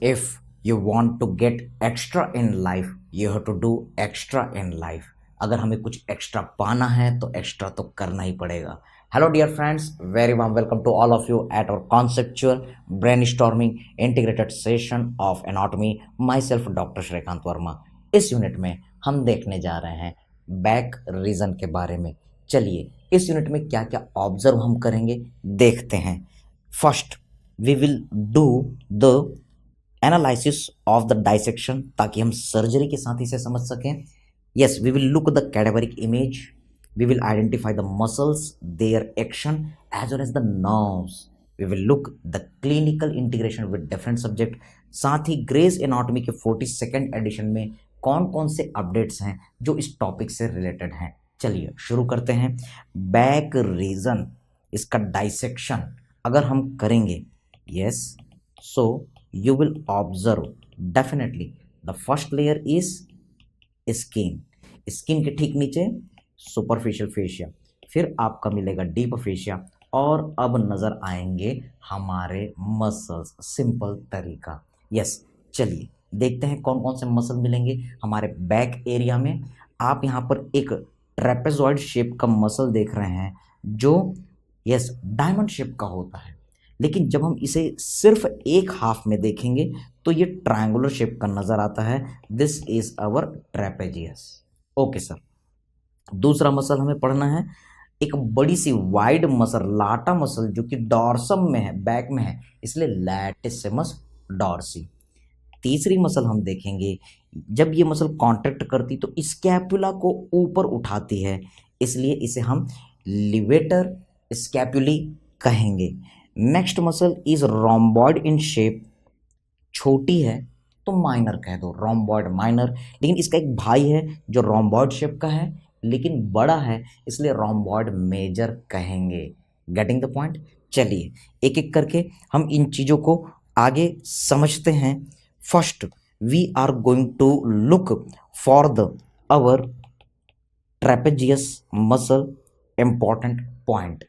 if you want to get extra in life you have to do extra in life। अगर हमें कुछ extra पाना है तो एक्स्ट्रा तो करना ही पड़ेगा। Hello dear friends, very warm welcome to all of you at our conceptual brainstorming integrated session of anatomy. Myself doctor Shrikant Varma. इस यूनिट में हम देखने जा रहे हैं बैक रीजन के बारे में। चलिए इस यूनिट में क्या क्या ऑब्जर्व हम करेंगे देखते हैं। First we will do the analysis of the dissection, ताकि हम सर्जरी के साथ इसे समझ सकें। Yes, we will look the cadaveric image, we will identify the muscles, their action as well as the nerves, we will look the clinical integration with different subject. साथ ही grace anatomy के 42nd addition में कौन कौन से updates हैं जो इस टॉपिक से रिलेटेड हैं। चलिए शुरू करते हैं। बैक रीजन, इसका डाइसेक्शन अगर हम करेंगे, yes, so you will observe definitely the first layer is skin के ठीक नीचे सुपरफिशियल फेशिया, फिर आपका मिलेगा डीप फेशिया, और अब नजर आएंगे हमारे मसल्स। सिंपल तरीका। यस, चलिए देखते हैं कौन कौन से मसल मिलेंगे हमारे बैक एरिया में। आप यहाँ पर एक ट्रेपेजॉइड शेप का मसल देख रहे हैं जो यस डायमंड शेप का होता है, लेकिन जब हम इसे सिर्फ एक हाफ में देखेंगे तो ये ट्रायंगुलर शेप का नजर आता है। This is our trapezius. Okay sir, दूसरा मसल हमें पढ़ना है, एक बड़ी सी वाइड मसल, लाटा मसल, जो कि डॉर्सम में है, बैक में है, इसलिए लैटिसिमस डॉर्सी। तीसरी मसल हम देखेंगे, जब ये मसल कॉन्ट्रैक्ट करती तो स्कैपुला को ऊपर उठाती है, इसलिए इसे हम लिवेटर स्कैपुली कहेंगे। Next muscle is rhomboid in shape, छोटी है तो माइनर कह दो, रोम्बॉइड माइनर। लेकिन इसका एक भाई है जो रोम्बॉइड शेप का है लेकिन बड़ा है, इसलिए रोम्बॉइड मेजर कहेंगे। Getting the point. चलिए एक एक करके हम इन चीज़ों को आगे समझते हैं। First we are going to look for the our trapezius muscle. Important point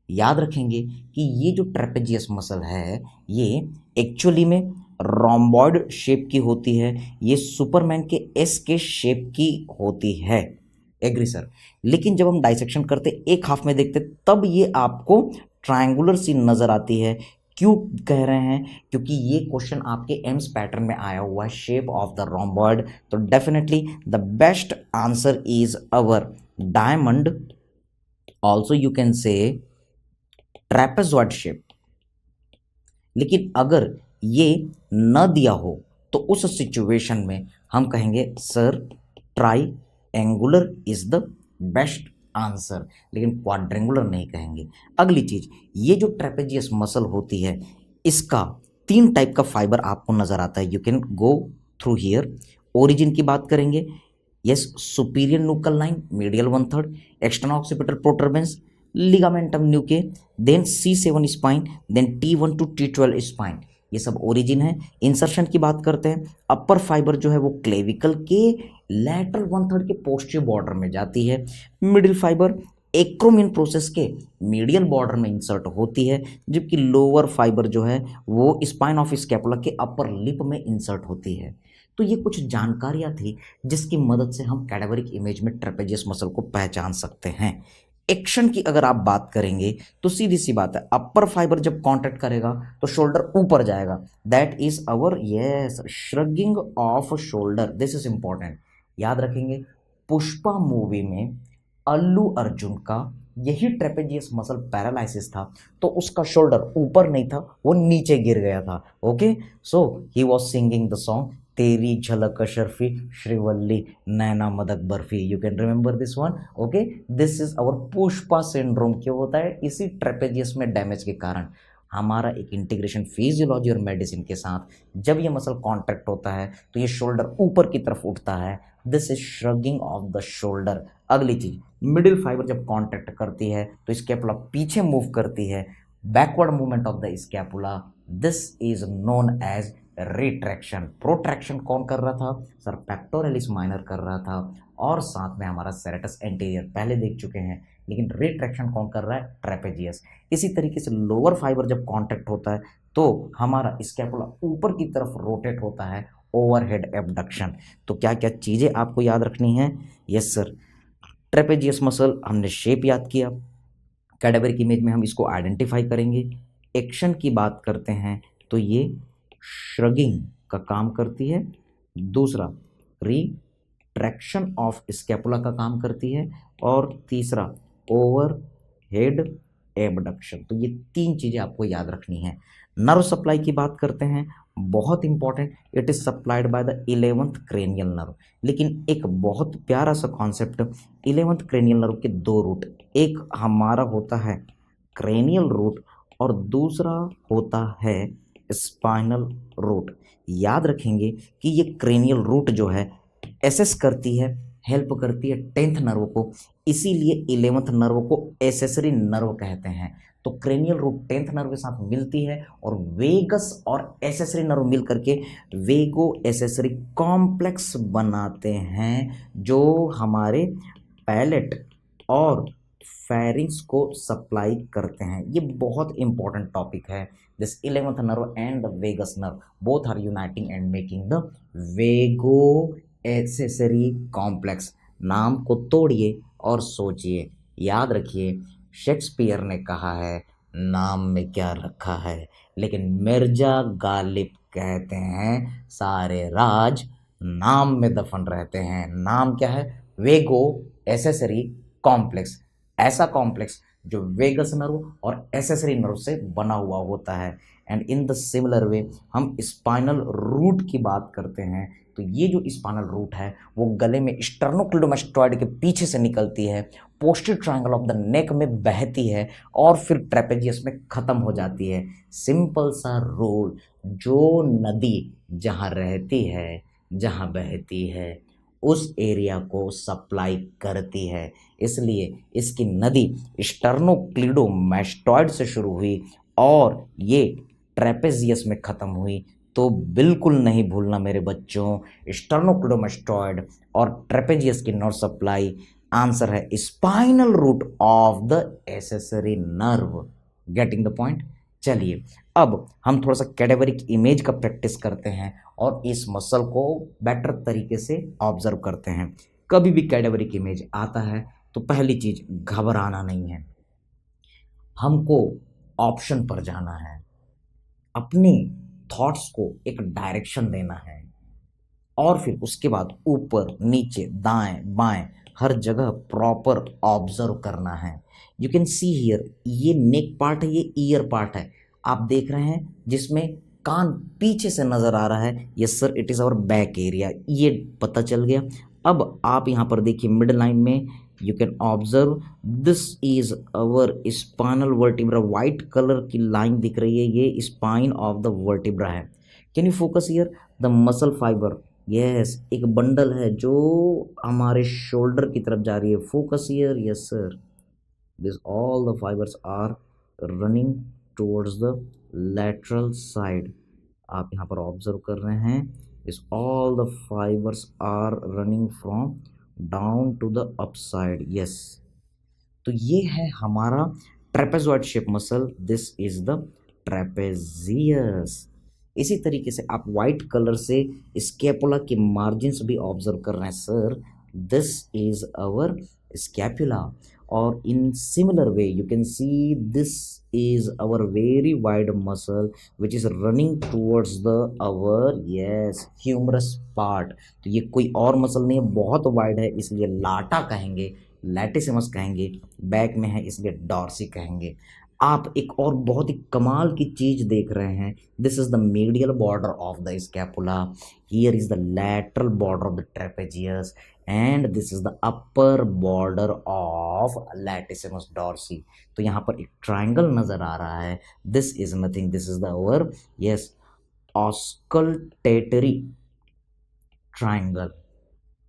याद रखेंगे कि ये जो ट्रेपेजियस मसल है ये एक्चुअली में रोम्बॉइड शेप की होती है, ये सुपरमैन के एस के शेप की होती है। Agree sir. लेकिन जब हम डाइसेक्शन करते एक हाफ में देखते तब ये आपको ट्रायंगुलर सी नजर आती है। क्यों कह रहे हैं? क्योंकि ये क्वेश्चन आपके एम्स पैटर्न में आया हुआ है, शेप ऑफ द रोम्बॉइड। तो definitely the best answer is our diamond, also you can say trapezoid shape. लेकिन अगर ये न दिया हो तो उस सिचुएशन में हम कहेंगे sir try angular is the best answer, लेकिन क्वाड्रेंगुलर नहीं कहेंगे। अगली चीज, ये जो ट्रेपेजियस मसल होती है इसका 3 टाइप का फाइबर आपको नजर आता है। You can go through here. Origin की बात करेंगे, yes, superior nuchal line, medial 1/3, external occipital protuberance, ligamentum nuchae, then C7 spine, then T1 to T12 spine. ये सब ओरिजिन है। इंसर्शन की बात करते हैं, अपर फाइबर जो है वो क्लेविकल के लैटरल 1/3 के पोस्टीरियर बॉर्डर में जाती है। मिडिल फाइबर एक्रोमिन प्रोसेस के मीडियल बॉर्डर में इंसर्ट होती है, जबकि लोअर फाइबर जो है वो स्पाइन ऑफ स्कैपुला के अपर लिप में इंसर्ट होती है। तो ये कुछ जानकारियां थी जिसकी मदद से हम कैडेवरिक इमेज में ट्रेपेजियस मसल को पहचान सकते हैं। एक्शन की अगर आप बात करेंगे तो सीधी सी बात है, अपर फाइबर जब कांटेक्ट करेगा तो शोल्डर ऊपर जाएगा। That is our yes shrugging off shoulder. This is important, याद रखेंगे। पुष्पा मूवी में अल्लू अर्जुन का यही ट्रेपेजियस मसल पैरालाइसिस था, तो उसका शोल्डर ऊपर नहीं था, वो नीचे गिर गया था। Okay, so he was singing the song तेरी झलक शर्फी श्रीवल्ली नैना मदक बर्फी। You can remember this one. Okay, this is our Pushpa syndrome. क्यों होता है? इसी ट्रेपेजियस में डैमेज के कारण। हमारा एक इंटीग्रेशन फिजियोलॉजी और मेडिसिन के साथ, जब ये मसल कॉन्ट्रैक्ट होता है तो ये शोल्डर ऊपर की तरफ उठता है। This is shrugging of the shoulder. अगली चीज, मिडिल फाइबर जब कॉन्ट्रैक्ट करती है तो स्कैपुला पीछे मूव करती है, backward movement of the scapula. This is known as retraction. Protraction कौन कर रहा था? सर पेक्टोरलिस माइनर कर रहा था, और साथ में हमारा सेरेटस एंटीरियर पहले देख चुके हैं। लेकिन रिट्रैक्शन कौन कर रहा है? ट्रेपेजियस। इसी तरीके से लोअर फाइबर जब कॉन्ट्रैक्ट होता है तो हमारा स्कैपुला ऊपर की तरफ रोटेट होता है, ओवरहेड एबडक्शन। तो क्या क्या चीज़ें आपको याद रखनी है? यस सर, ट्रेपेजियस मसल हमने शेप याद किया, कैडेवरिक इमेज में हम इसको आइडेंटिफाई करेंगे। एक्शन की बात करते हैं तो ये श्रगिंग का काम करती है। दूसरा, रिट्रैक्शन ऑफ स्कैपुला का काम करती है। और तीसरा, ओवर हेड एबडक्शन। तो ये 3 चीज़ें आपको याद रखनी है। नर्व सप्लाई की बात करते हैं, बहुत important, it is supplied by the 11th cranial nerve. लेकिन एक बहुत प्यारा सा कॉन्सेप्ट, 11th क्रेनियल नर्व के 2 रूट, एक हमारा होता है क्रेनियल रूट और दूसरा होता है स्पाइनल रूट। याद रखेंगे कि ये क्रेनियल रूट जो है एसेस करती है, हेल्प करती है 10th नर्व को, इसीलिए 11th नर्व को एसेसरी नर्व कहते हैं। तो क्रेनियल रूट 10th नर्व के साथ मिलती है और वेगस और एसेसरी नर्व मिल करके वेगो एसेसरी कॉम्प्लेक्स बनाते हैं, जो हमारे पैलेट और फेरिंग्स को सप्लाई करते हैं। ये बहुत इंपॉर्टेंट टॉपिक है। This 11th nerve and the vagus nerve both are uniting and making the vago accessory complex. नाम को तोड़िए और सोचिए, याद रखिए, शेक्सपियर ने कहा है नाम में क्या रखा है, लेकिन मिर्जा गालिब कहते हैं सारे राज नाम में दफन रहते हैं। नाम क्या है? वेगो एसेसरी कॉम्प्लेक्स। ऐसा कॉम्प्लेक्स जो वेगस नर्व और एसेसरी नर्व से बना हुआ होता है। And in the similar way हम स्पाइनल रूट की बात करते हैं, तो ये जो स्पाइनल रूट है वो गले में स्टर्नोक्लिडोमास्टोइड के पीछे से निकलती है, posterior triangle of the neck में बहती है और फिर ट्रेपेजियस में खत्म हो जाती है। सिंपल सा रूल, जो नदी जहाँ रहती है, जहाँ बहती है, उस एरिया को सप्लाई करती है। इसलिए इसकी नदी स्टर्नोक्लिडोमास्टोइड से शुरू हुई और ये ट्रेपेजियस में खत्म हुई। तो बिल्कुल नहीं भूलना मेरे बच्चों, स्टर्नोक्लिडोमास्टोइड और ट्रेपेजियस की नर्व सप्लाई, आंसर है spinal root of the accessory nerve. Getting the point? चलिए अब हम थोड़ा सा कैडेवरिक इमेज का प्रैक्टिस करते हैं और इस मसल को बेटर तरीके से ऑब्जर्व करते हैं। कभी भी कैडेवरिक इमेज आता है तो पहली चीज, घबराना नहीं है, हमको ऑप्शन पर जाना है, अपने थॉट्स को एक डायरेक्शन देना है और फिर उसके बाद ऊपर नीचे दाएं बाएं हर जगह प्रॉपर ऑब्जर्व करना है। यू कैन सी हियर, ये नेक पार्ट है, ये ईयर पार्ट है, आप देख रहे हैं, जिसमें कान पीछे से नजर आ रहा है। Yes sir, it is our back area, ये पता चल गया। अब आप यहाँ पर देखिए मिड लाइन में, you can observe this is our spinal vertebra. White colour की लाइन दिख रही है, ये स्पाइन ऑफ द वर्टिब्रा है। Can you focus here the muscle fibre? Yes, एक बंडल है जो हमारे शोल्डर की तरफ जा रही है। Focus here, yes sir, this all the fibres are running towards the lateral side। आप यहाँ पर ऑब्जर्व कर रहे हैं, this all the fibres are running from down to the up side. Yes, तो ये है हमारा trapezoid shape muscle, this is the trapezius. इसी तरीके से आप व्हाइट कलर से स्कैपुला के मार्जिन्स भी ऑब्जर्व कर रहे हैं। Sir, this is our scapula. और in similar way you can see this is our very wide muscle which is running towards the our yes humerus part। तो ये कोई और मसल नहीं है, बहुत वाइड है, इसलिए लाटा कहेंगे, लैटिसिमस कहेंगे, बैक में है इसलिए डॉर्सी कहेंगे। आप एक और बहुत ही कमाल की चीज देख रहे हैं, this is the medial border of the scapula, here is the lateral border of the trapezius and this is the upper border of latissimus dorsi. तो यहाँ पर एक ट्राइंगल नजर आ रहा है, this is nothing, this is the our yes auscultatory triangle.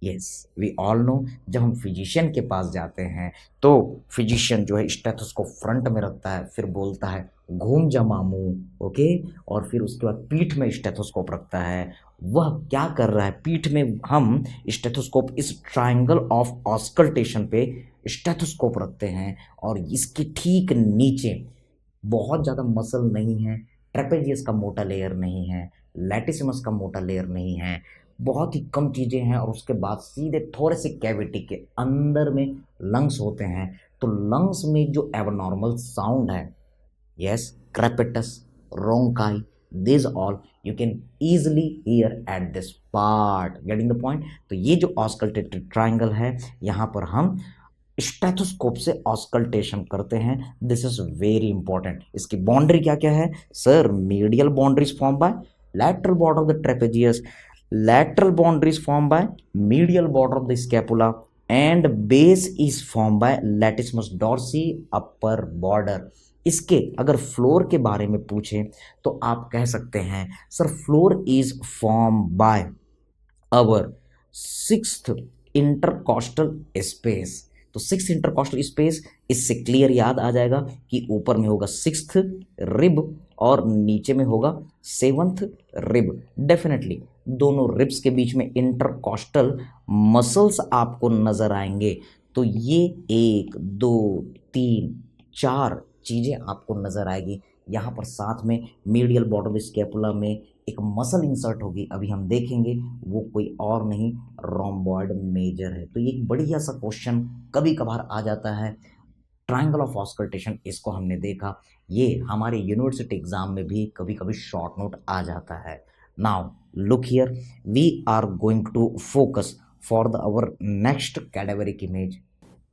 Yes, we all know, जब हम फिजिशियन के पास जाते हैं तो फिजिशियन जो है स्टेथोस्कोप फ्रंट में रखता है, फिर बोलता है घूम जा मामू, ओके, और फिर उसके बाद पीठ में स्टेथोस्कोप रखता है। वह क्या कर रहा है, पीठ में हम स्टेथोस्कोप इस ट्राइंगल ऑफ ऑस्कल्टेशन पे स्टेथोस्कोप रखते हैं और इसके ठीक नीचे बहुत ज़्यादा मसल नहीं है, ट्रेपेजियस का मोटा लेयर नहीं है, लैटिसिमस का मोटा लेयर नहीं है, बहुत ही कम चीज़ें हैं। और उसके बाद सीधे थोरेसिक कैविटी के अंदर में लंग्स होते हैं। तो लंग्स में जो एबनॉर्मल साउंड है, yes, crepitus, रोंकाई, this all you can easily hear at this part, getting the point। तो ये जो ऑस्कल्टेटेड ट्राइंगल है, यहाँ पर हम स्टेथोस्कोप से ऑस्कल्टेशन करते हैं। This is very important. इसकी बाउंड्री क्या क्या है sir? Medial boundaries form by lateral border of the trapezius, lateral boundary is formed by medial border of the scapula, and base is formed by latissimus dorsi upper border। इसके अगर floor के बारे में पूछें तो आप कह सकते हैं sir floor is form by our sixth intercostal space. तो सिक्स्थ इंटरकॉस्टल स्पेस, इससे क्लियर याद आ जाएगा कि ऊपर में होगा सिक्स्थ रिब और नीचे में होगा सेवंथ रिब। डेफिनेटली दोनों रिब्स के बीच में इंटरकॉस्टल मसल्स आपको नजर आएंगे। तो ये 1 2 3 4 चीज़ें आपको नजर आएगी। यहाँ पर साथ में मीडियल बॉर्डर ऑफ स्कैपुला में एक मसल इंसर्ट होगी, अभी हम देखेंगे, वो कोई और नहीं रोम्बॉइड मेजर है। तो ये एक बढ़िया सा क्वेश्चन कभी कभार आ जाता है, ट्रायंगल ऑफ ऑस्कल्टेशन, इसको हमने देखा। ये हमारे यूनिवर्सिटी एग्जाम में भी कभी कभी शॉर्ट नोट आ जाता है। Now look here, we are going to focus for the our next cadaveric image.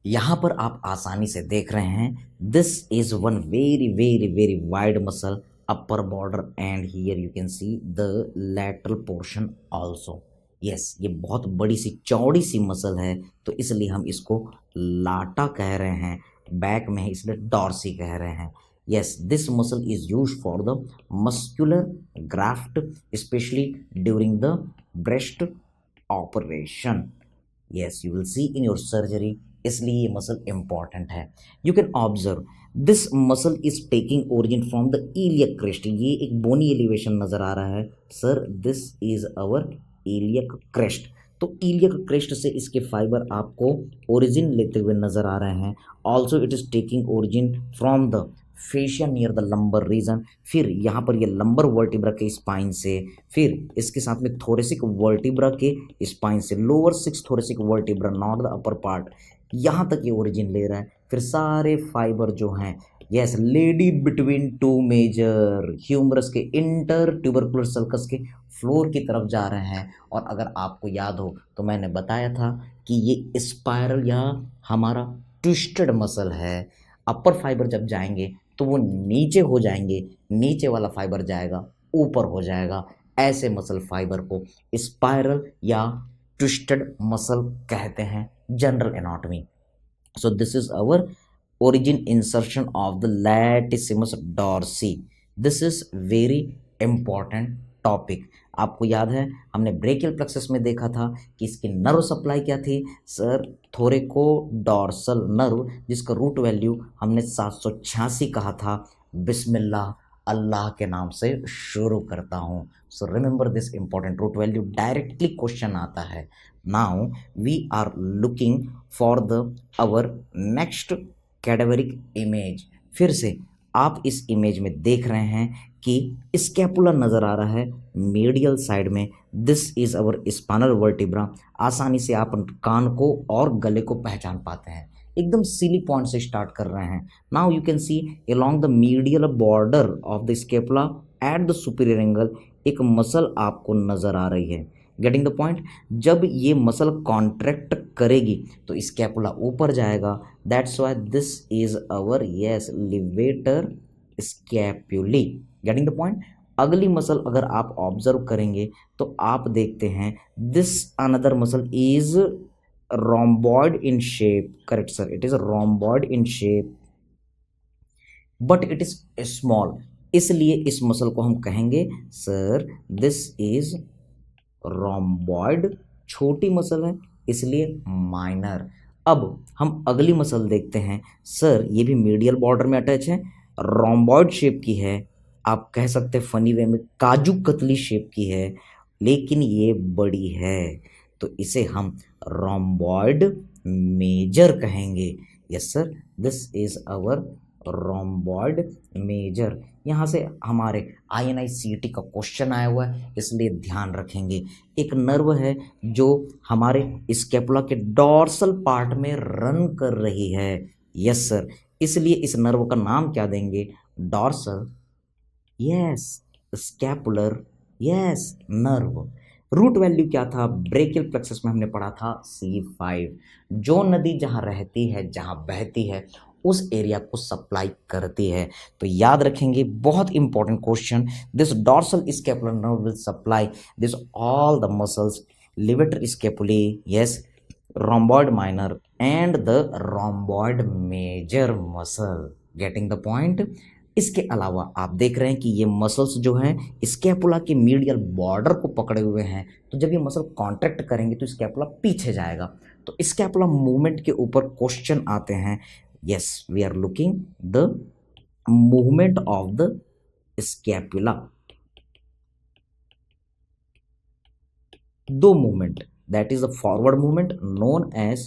यहाँ पर आप आसानी से देख रहे हैं, this is one very very very wide muscle upper border, and here you can see the lateral portion also. Yes, ये बहुत बड़ी सी चौड़ी सी मसल है, तो इसलिए हम इसको लाटा कह रहे हैं। बैक में है इसलिए डॉर्सी कह रहे हैं। Yes, this muscle is use for the muscular graft, specially during the breast operation. Yes, you will see in your surgery, इसलिए ये मसल इंपॉर्टेंट है। You can observe this muscle is taking origin from the iliac crest. ये एक बोनी elevation नजर आ रहा है sir, this is our iliac crest. तो इलियक क्रेस्ट से इसके फाइबर आपको ओरिजिन लेते हुए नजर आ रहे हैं। Also it is taking origin from the fascia near the lumbar region. फिर यहाँ पर ये लंबर वर्टिब्रा के स्पाइन से, फिर इसके साथ में थोरेसिक वर्टिब्रा के स्पाइन से, lower 6 thoracic vertebra not the upper part, यहाँ तक ये ओरिजिन ले रहा है। फिर सारे फाइबर जो हैं, yes, lady between two major humerus के इंटर ट्यूबरकुलर सर्कस के फ्लोर की तरफ जा रहे हैं। और अगर आपको याद हो तो मैंने बताया था कि ये स्पाइरल या हमारा ट्विस्टेड मसल है। अपर फाइबर जब जाएंगे तो वो नीचे हो जाएंगे, नीचे वाला फाइबर जाएगा ऊपर हो जाएगा। ऐसे मसल फाइबर को स्पाइरल या ट्विस्टेड मसल कहते हैं general anatomy. So this is our origin insertion of the latissimus dorsi। this is very important topic। आपको याद है हमने ब्रेकियल प्लेक्सस में देखा था कि इसकी नर्व सप्लाई क्या थी सर? थोरेको डॉर्सल नर्व, जिसका रूट वैल्यू हमने 786 कहा था। बिस्मिल्लाह, अल्लाह के नाम से शुरू करता हूँ। So remember this important root value, directly question आता है। Now we are looking for the our next cadaveric image. फिर से आप इस इमेज में देख रहे हैं कि स्कैपुला नजर आ रहा है मीडियल साइड में। This is our spinal vertebra. आसानी से आप कान को और गले को पहचान पाते हैं। एकदम सिली पॉइंट से स्टार्ट कर रहे हैं। Now you can C along the medial border of the scapula at the superior angle एक मसल आपको नजर आ रही है। Getting the point? जब ये मसल कॉन्ट्रैक्ट करेगी तो स्कैपुला ऊपर जाएगा। That's why this is our yes levator स्कैपुली। Getting the point? अगली मसल अगर आप ऑब्जर्व करेंगे तो आप देखते हैं this another muscle is rhomboid in shape। correct sir, it is a rhomboid in shape but it is small, इसलिए इस मसल को हम कहेंगे सर दिस इज rhomboid। छोटी मसल है इसलिए माइनर। अब हम अगली मसल देखते हैं सर, ये भी मीडियल बॉर्डर में अटैच है, rhomboid शेप की है, आप कह सकते हैं फनी वे में काजू कतली शेप की है, लेकिन ये बड़ी है तो इसे हम rhomboid मेजर कहेंगे। Yes sir, this is our rhomboid major. यहाँ से हमारे INICET का क्वेश्चन आया हुआ है, इसलिए ध्यान रखेंगे। एक नर्व है जो हमारे स्कैपुला के डॉर्सल पार्ट में रन कर रही है। यस सर, इसलिए इस नर्व का नाम क्या देंगे? Dorsal, yes, scapular, yes, nerve. Root value क्या था? ब्रेकियल प्लेक्सस में हमने पढ़ा था C5। जो नदी जहाँ रहती है, जहाँ बहती है, उस एरिया को सप्लाई करती है। तो याद रखेंगे, बहुत important question. This dorsal scapular nerve will supply this all the muscles, levator स्कैपुली, yes, rhomboid minor and the rhomboid major muscle। Getting the point. इसके अलावा आप देख रहे हैं कि ये मसल्स जो हैं स्कैपुला के मीडियल बॉर्डर को पकड़े हुए हैं। तो जब ये मसल कॉन्ट्रैक्ट करेंगे तो स्कैपुला पीछे जाएगा। तो स्कैपुला मूवमेंट के ऊपर क्वेश्चन आते हैं। Yes, we are looking the movement of the scapula. दो movement, that is the forward movement known as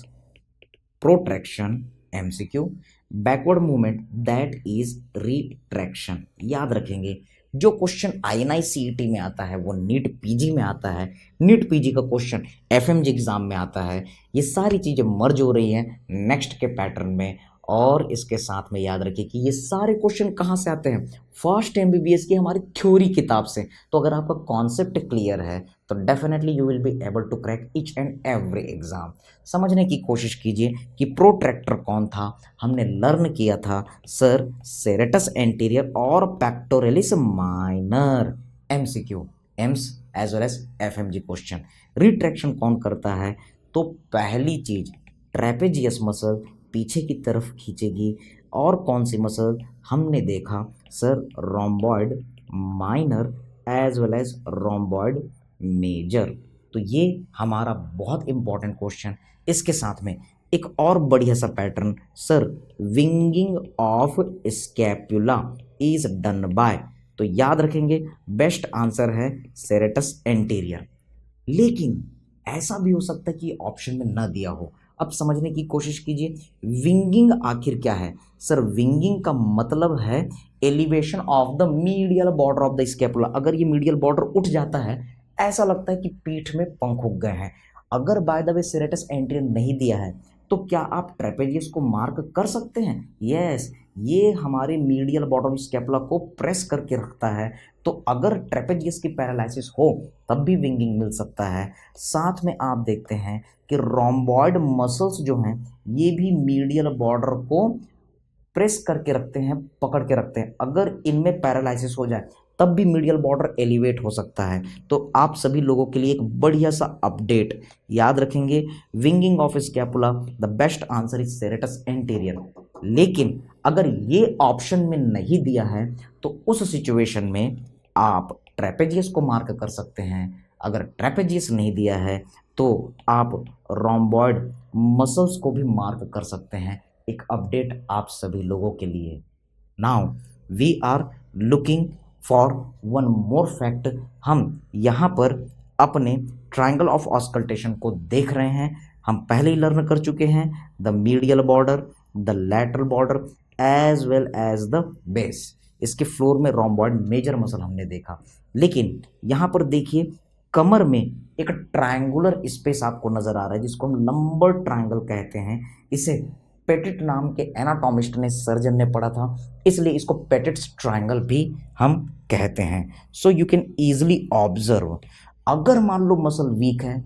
protraction MCQ, backward movement that is retraction। याद रखेंगे, जो क्वेश्चन INICET में आता है वो नीट PG में आता है, नीट PG का क्वेश्चन FMG एग्जाम में आता है। ये सारी चीज़ें मर्ज हो रही हैं नेक्स्ट के पैटर्न में। और इसके साथ में याद रखिए कि ये सारे क्वेश्चन कहाँ से आते हैं? फर्स्ट MBBS की हमारी थ्योरी किताब से। तो अगर आपका कॉन्सेप्ट क्लियर है तो definitely you will be able to crack each and every exam. समझने की कोशिश कीजिए कि प्रोट्रैक्टर कौन था। हमने लर्न किया था सर सेरेटस एंटीरियर और pectoralis minor. MCQ, AIIMS as well as FMG question. Retraction कौन करता है? तो पहली चीज ट्रेपेजियस मसल पीछे की तरफ खींचेगी। और कौन सी मसल? हमने देखा sir rhomboid minor as well as rhomboid major. तो ये हमारा बहुत इंपॉर्टेंट क्वेश्चन। इसके साथ में एक और बढ़िया सा pattern, sir winging of scapula is done by. तो याद रखेंगे बेस्ट आंसर है सेरेटस एंटीरियर। लेकिन ऐसा भी हो सकता है कि ऑप्शन में ना दिया हो। अब समझने की कोशिश कीजिए, विंगिंग आखिर क्या है? सर विंगिंग का मतलब है elevation of the medial border of the scapula. अगर ये मीडियल बॉर्डर उठ जाता है, ऐसा लगता है कि पीठ में पंख उग गए हैं। अगर by the way serratus anterior नहीं दिया है तो क्या आप ट्रेपेजियस को मार्क कर सकते हैं? यस, ये हमारे मीडियल बॉर्डर ऑफ स्कैपुला को प्रेस करके रखता है। तो अगर ट्रेपेजियस की पैरालिसिस हो तब भी विंगिंग मिल सकता है। साथ में आप देखते हैं कि रोम्बॉइड मसल्स जो हैं ये भी मीडियल बॉर्डर को प्रेस करके रखते हैं, पकड़ के रखते हैं। अगर इनमें पैरालिसिस हो जाए तब भी मीडियल बॉर्डर एलिवेट हो सकता है। तो आप सभी लोगों के लिए एक बढ़िया सा अपडेट, याद रखेंगे winging of scapula the best answer is serratus anterior. लेकिन अगर ये ऑप्शन में नहीं दिया है तो उस सिचुएशन में आप ट्रेपेजियस को मार्क कर सकते हैं। अगर ट्रेपेजियस नहीं दिया है तो आप रोम्बॉइड मसल्स को भी मार्क कर सकते हैं। एक अपडेट आप सभी लोगों के लिए। Now we are looking for one more fact. हम यहाँ पर अपने ट्राइंगल ऑफ ऑस्कल्टेशन को देख रहे हैं। हम पहले ही लर्न कर चुके हैं the medial border, the lateral border as well as the base. इसके फ्लोर में रोम्बॉइड मेजर मसल हमने देखा। लेकिन यहाँ पर देखिए कमर में एक ट्रायंगुलर स्पेस आपको नजर आ रहा है जिसको हम लंबर ट्रायंगल कहते हैं। इसे पेटिट नाम के एनाटॉमिस्ट ने, सर्जन ने पढ़ा था, इसलिए इसको पेटिट्स ट्रायंगल भी हम कहते हैं। So you can easily observe, अगर मान लो मसल वीक है,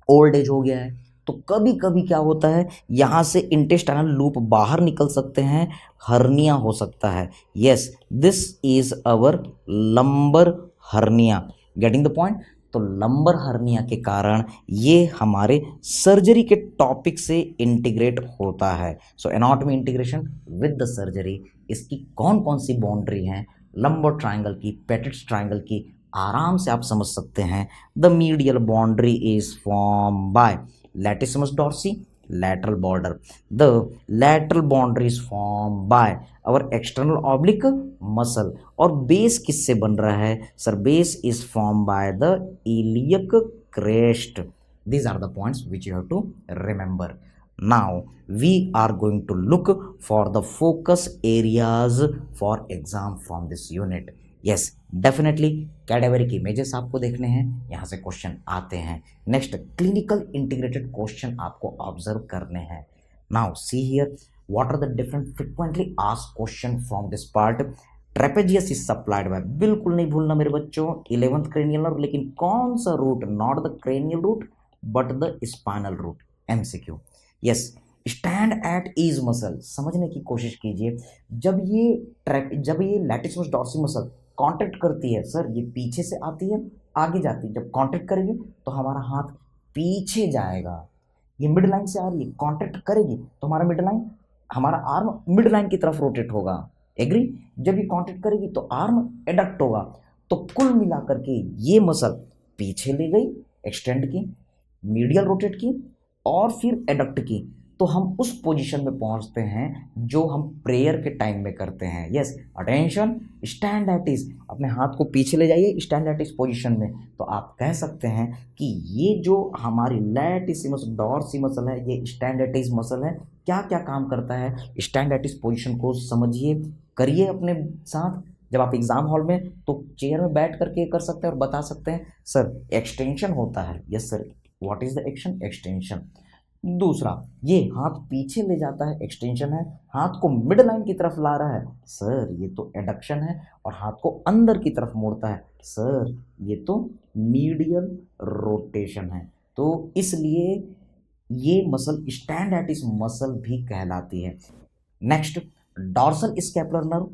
ओल्ड एज हो गया है, तो कभी कभी क्या होता है यहाँ से इंटेस्टाइनल लूप बाहर निकल सकते हैं, हर्निया हो सकता है। Yes, this is our lumbar hernia. Getting the point? तो लंबर हर्निया के कारण ये हमारे सर्जरी के टॉपिक से इंटीग्रेट होता है। So anatomy integration with the surgery, इसकी कौन कौन सी बाउंड्री हैं लंबर ट्रायंगल की, पेटिट्स ट्रायंगल की, आराम से आप समझ सकते हैं। The medial boundary is form by latissimus dorsi, lateral border. The lateral boundary is formed by our external oblique muscle. और बेस किससे बन रहा है? Sir base is formed by the iliac crest. These are the points which you have to remember. now we are going to look for the focus areas for exam from this unit. yes definitely cadaveric images आपको देखने हैं, यहाँ से question आते हैं. Next clinical integrated question आपको observe करने हैं. Now see here what are the different frequently asked question from this part. Trapezius is supplied by, बिल्कुल नहीं भूलना मेरे बच्चों, 11th क्रेनियल नर्व, लेकिन कौन सा root, not the cranial root but the spinal root. MCQ. Yes stand at ease muscle, समझने की कोशिश कीजिए. जब ये लैटिसिमस डॉर्सी मसल कॉन्ट्रैक्ट करती है, सर ये पीछे से आती है आगे जाती है, जब कॉन्ट्रैक्ट करेगी तो हमारा हाथ पीछे जाएगा. ये मिड लाइन से आ रही है, कॉन्ट्रैक्ट करेगी तो हमारा मिड लाइन, हमारा आर्म मिड लाइन की तरफ रोटेट होगा. एग्री. जब ये कॉन्ट्रैक्ट करेगी तो आर्म एडक्ट होगा. तो कुल मिलाकर के ये मसल पीछे ले गई, एक्सटेंड की, मीडियल रोटेट की और फिर एडक्ट की, तो हम उस पोजीशन में पहुंचते हैं जो हम प्रेयर के टाइम में करते हैं. Yes attention, stand at is, अपने हाथ को पीछे ले जाइए स्टैंड एट इज पोजीशन में. तो आप कह सकते हैं कि ये जो हमारी लैटिसिमस डॉर्सी मसल है, ये स्टैंड एट इज मसल है. क्या क्या काम करता है, स्टैंड एट इज पोजीशन को समझिए, करिए अपने साथ. जब आप एग्जाम हॉल में तो चेयर में बैठ करके कर सकते हैं और बता सकते हैं सर एक्सटेंशन होता है. Yes sir, what is the action, extension. दूसरा, ये हाथ पीछे ले जाता है, एक्सटेंशन है. हाथ को मिड लाइन की तरफ ला रहा है, सर ये तो एडक्शन है. और हाथ को अंदर की तरफ मोड़ता है, सर ये तो मीडियल रोटेशन है. तो इसलिए ये muscle stand at is muscle भी कहलाती है. Next dorsal scapular nerve,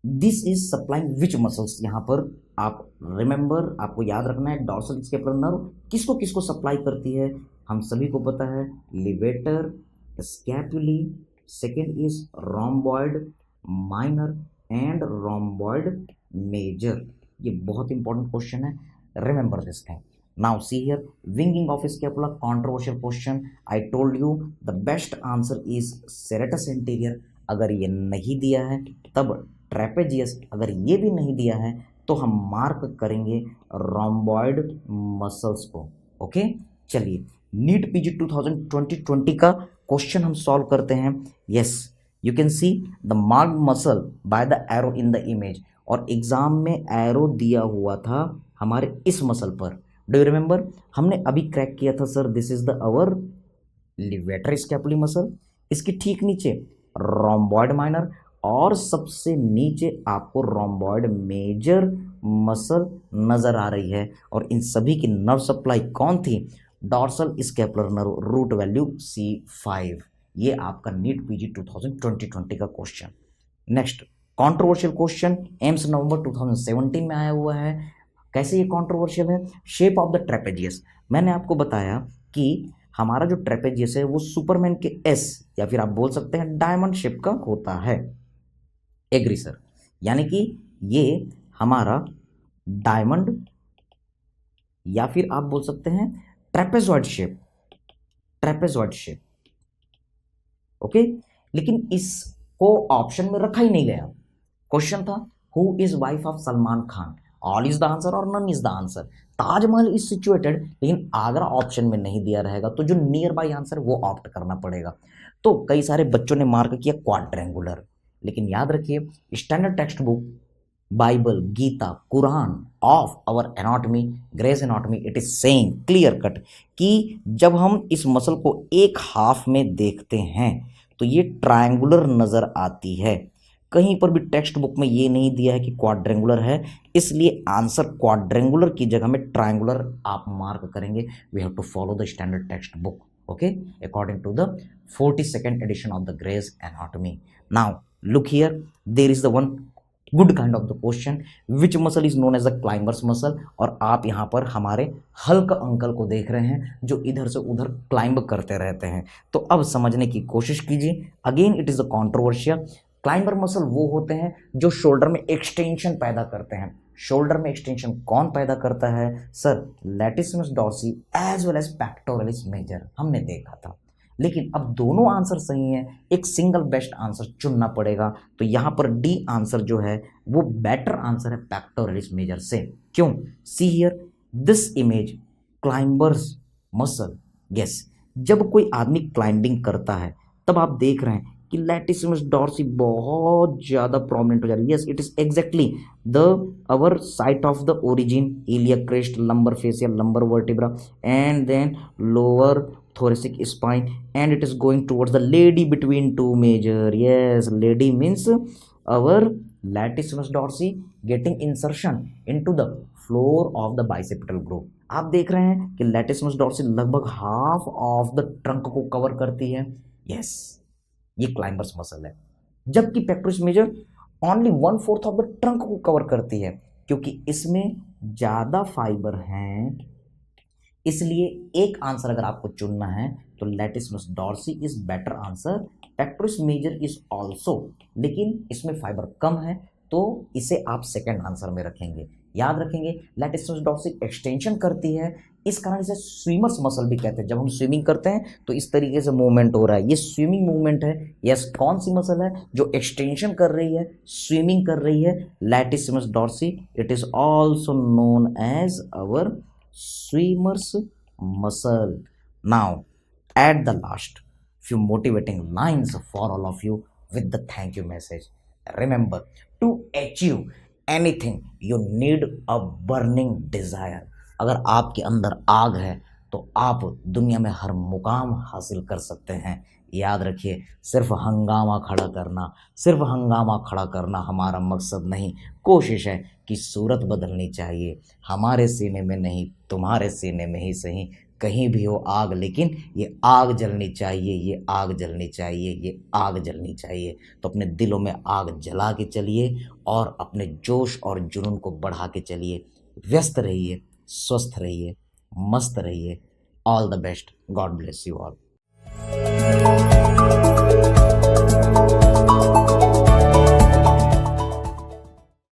this is supplying which muscles. यहाँ पर आप रिमेंबर, आपको याद रखना है डॉर्सल स्कैपुलर नर्व किसको किसको सप्लाई करती है. हम सभी को पता है levator, scapulae, second is rhomboid minor and rhomboid major. ये बहुत इंपॉर्टेंट क्वेश्चन है, remember this thing. Now see here winging of scapula, controversial question. I told you the best answer is serratus anterior. अगर ये नहीं दिया है तब trapezius, अगर ये भी नहीं दिया है तो हम मार्क करेंगे रोम्बॉइड मसल्स को. ओके चलिए नीट पीजी 2020 का क्वेश्चन हम सॉल्व करते हैं. Yes you can see the marked muscle by the arrow in the image. और एग्जाम में एरो दिया हुआ था हमारे इस मसल पर. डू यू रिमेंबर, हमने अभी क्रैक किया था sir, this is the our levator स्कैपुली muscle. इसके ठीक नीचे रोम्बॉइड माइनर और सबसे नीचे आपको रोम्बॉइड मेजर मसल नजर आ रही है. और इन सभी की नर्व सप्लाई कौन थी, dorsal scapular nerve, root value C5. ये आपका नीट पीजी 2020 का question. Next controversial question, AIIMS नवंबर 2017 में आया हुआ है. कैसे ये कंट्रोवर्शियल है, शेप ऑफ द ट्रेपेजियस. मैंने आपको बताया कि हमारा जो ट्रेपेजियस है वो सुपरमैन के एस या फिर आप बोल सकते हैं डायमंड शेप का होता है. एग्री सर, यानी कि ये हमारा डायमंड या फिर आप बोल सकते हैं trapezoid shape, trapezoid shape. Okay, लेकिन इसको ऑप्शन में रखा ही नहीं गया. क्वेश्चन था who is wife of Salman Khan, all is the answer और none is the answer. Taj Mahal is situated, लेकिन आगरा ऑप्शन में नहीं दिया रहेगा, तो जो नियर बाई आंसर वो ऑप्ट करना पड़ेगा. तो कई सारे बच्चों ने मार्क किया क्वाड्रेंगुलर, लेकिन याद रखिए standard text book, Bible, Gita, Quran of our anatomy, Gray's anatomy, it is saying clear cut कि जब हम इस मसल को एक हाफ में देखते हैं तो ये ट्रायंगुलर नजर आती है. कहीं पर भी टेक्स्ट बुक में ये नहीं दिया है कि क्वाड्रेंगुलर है, इसलिए आंसर क्वाड्रेंगुलर की जगह में ट्रायंगुलर आप मार्क करेंगे. We have to follow the standard text book, okay, according to the 42nd edition of the Gray's Anatomy. Now look here, there is the one good kind of the question, which muscle is known as the climbers muscle. और आप यहाँ पर हमारे Hulk uncle को देख रहे हैं जो इधर से उधर क्लाइंब करते रहते हैं. तो अब समझने की कोशिश कीजिए. Again it is a controversial. Climber muscle वो होते हैं जो शोल्डर में एक्सटेंशन पैदा करते हैं. शोल्डर में एक्सटेंशन कौन पैदा करता है, sir latissimus dorsi as well as pectoralis major, हमने देखा था. लेकिन अब दोनों आंसर सही हैं, एक सिंगल बेस्ट आंसर चुनना पड़ेगा. तो यहाँ पर डी आंसर जो है वो बेटर आंसर है पेक्टोरलिस मेजर से. क्यों, see here this image climbers muscle, yes जब कोई आदमी क्लाइंबिंग करता है तब आप देख रहे हैं कि लैटिसिमस डॉर्सी बहुत ज़्यादा प्रोमिनेंट हो जा रही है। Yes, it is exactly the our site of the origin, iliac crest, lumbar fascial, lumbar vertebra, and then lower thoracic spine, and it is going towards the lady between two major. Yes, lady means our latissimus dorsi getting insertion into the floor of the bicipital groove. आप देख रहे हैं कि latissimus dorsi लगभग half of the trunk को cover करती है। Yes, ये क्लाइंबर्स मसल है। जबकि pectoris major only 1/4 of the trunk को कवर करती है, क्योंकि इसमें ज़्यादा फाइबर हैं। इसलिए एक आंसर अगर आपको चुनना है तो latissimus dorsi is better answer. Pectoris major is also, लेकिन इसमें फाइबर कम है तो इसे आप सेकंड आंसर में रखेंगे। याद रखेंगे लैटिसिमस डॉर्सी एक्सटेंशन करती है, इस कारण इसे स्विमर्स मसल भी कहते हैं। जब हम स्विमिंग करते हैं तो इस तरीके से मूवमेंट हो रहा है, ये स्विमिंग मूवमेंट है। यस, कौन सी मसल है जो एक्सटेंशन कर रही है, स्विमिंग कर रही है? Latissimus dorsi. It is also known as our swimmer's muscle. Now, at the last, few motivating lines for all of you with the thank you message. Remember, to achieve anything, you need a burning desire. अगर आपके अंदर आग है तो आप दुनिया में हर मुकाम हासिल कर सकते हैं। याद रखिए, सिर्फ हंगामा खड़ा करना हमारा मकसद नहीं। कोशिश है कि सूरत बदलनी चाहिए, हमारे सीने में नहीं, तुम्हारे सीने में ही सही। कहीं भी हो आग, लेकिन ये आग जलनी चाहिए, ये आग जलनी चाहिए, ये आग जलनी चाहिए। तो अपने दिलों में आग जला के चलिए और अपने जोश और जुनून को बढ़ा के चलिए। व्यस्त रहिए, स्वस्थ रहिए, मस्त रहिए। All the best. God bless you all.